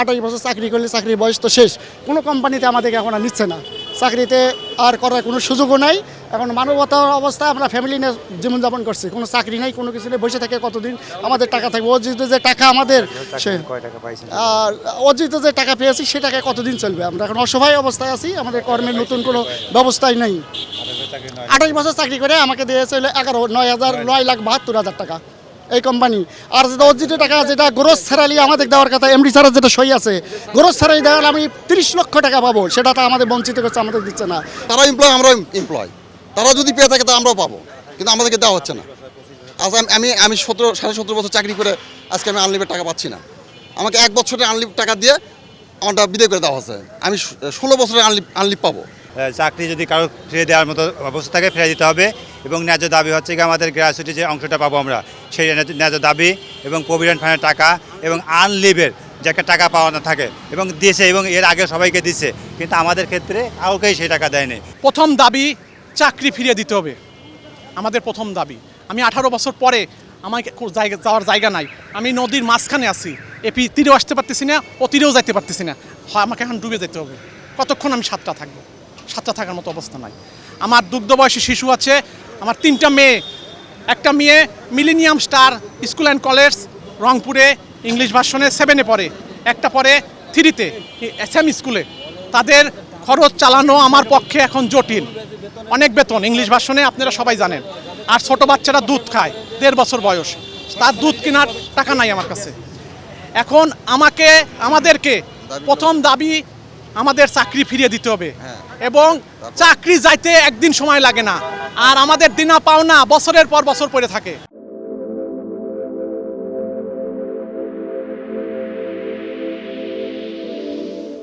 আঠাশ বছর চাকরি করলে চাকরির বয়স তো শেষ, কোনো কোম্পানিতে আমাদেরকে এখন আর নিচ্ছে না, চাকরিতে আর করার কোনো সুযোগও নাই। এখন মানবতার অবস্থায় আমরা ফ্যামিলি নিয়ে জীবনযাপন করছি, কোনো চাকরি নাই, কোনো কিছু নেই, বসে থেকে কতদিন আমাদের টাকা থাকবে? অর্জিত যে টাকা আমাদের, আর অর্জিত যে টাকা পেয়েছি সে টাকায় কতদিন চলবে? আমরা এখন অসহায় অবস্থায় আছি, আমাদের কর্মের নতুন কোনো ব্যবস্থাই নেই। 28 বছর চাকরি করে আমাকে দিয়েছে 9,72,000 টাকা এই কোম্পানি। আর যেটা অর্জিত টাকা, যেটা গ্রোস স্যালারি আমাদের দেওয়ার কথা, এমডি স্যারের যেটা সই আছে, গ্রোস স্যালারি দেওয়ার আমি 30 লক্ষ টাকা পাবো, সেটা তো আমাদের বঞ্চিত করছে, আমাদের দিচ্ছে না। তারা এমপ্লয়, আমরা এমপ্লয়, তারা যদি পেয়ে থাকে তা আমরাও পাবো, কিন্তু আমাদেরকে দেওয়া হচ্ছে না। আজ আমি 17.5 বছর চাকরি করে আজকে আমি আনলিমিটেড টাকা পাচ্ছি না। আমাকে 1 বছরের আনলিমিটেড টাকা দিয়ে আমারটা বিদায় করে দেওয়া হচ্ছে। আমি 16 বছরের আনলিপ পাবো। চাকরি যদি কারো ফিরে দেওয়ার মতো অবস্থা থাকে ফিরে দিতে হবে, এবং ন্যায্য দাবি হচ্ছে কি আমাদের গ্র্যাচুইটি যে অংশটা পাবো আমরা, সেই ন্যায্য দাবি এবং প্রভিডেন্ট ফান্ডের টাকা এবং আনলিভের যে একটা টাকা পাওয়ানো থাকে এবং দিয়েছে, এবং এর আগে সবাইকে দিচ্ছে, কিন্তু আমাদের ক্ষেত্রে কাউকেই সেই টাকা দেয়নি। প্রথম দাবি চাকরি ফিরিয়ে দিতে হবে, আমাদের প্রথম দাবি। আমি 18 বছর পরে আমাকে যাওয়ার জায়গা নাই, আমি নদীর মাঝখানে আছি, এপি তীরেও আসতে পারতেছি না, ও তীরেও যাইতে পারতেছি না, হয় আমাকে এখন ডুবে যেতে হবে। কতক্ষণ আমি সাতটা থাকবো? সাতটা থাকার মতো অবস্থা নাই। আমার দুগ্ধ বয়সী শিশু আছে, আমার 3টা মেয়ে, একটা মেয়ে millennium star school and college রংপুরে ইংলিশ ভার্সনে 7-এ পড়ে, একটা পড়ে 3-তে SM স্কুলে। তাদের খরচ চালানো আমার পক্ষে এখন জটিল, অনেক বেতন ইংলিশ ভার্সনে আপনারা সবাই জানেন। আর ছোট বাচ্চারা দুধ খায়, 1.5 বছর বয়স, তার দুধ কেনার টাকা নাই আমার কাছে। এখন আমাদেরকে প্রথম দাবি আমাদের চাকরি ফিরিয়ে দিতে হবে, এবং চাকরি যাইতে একদিন সময় লাগে না, আর আমাদের দিনা পাওনা বছরের পর বছর পড়ে থাকে।